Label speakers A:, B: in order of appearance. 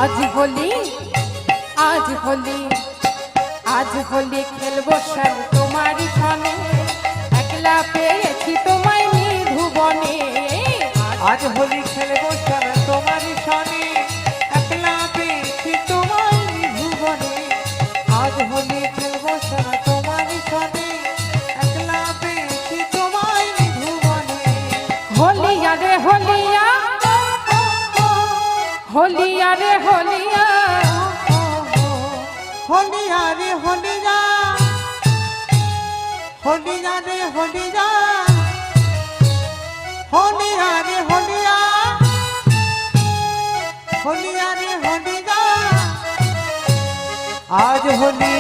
A: आज होली आज होली आज होली खेलबो सर तुम्हारी खाने एकला पेয়েছি তোমায় নিধুবনে
B: आज होली खेलबो सर तुम्हारी खाने एकला पेয়েছি তোমায় নিধুবনে आज होली खेलबो सर तुम्हारी खाने एकला पेয়েছি তোমায় নিধুবনে
A: होलिया रे होलिया होलिया रे होलिया
B: होलिया रे होलिया होलिया रे होलिया होलिया रे होलिया होलिया रे होलिया आज होली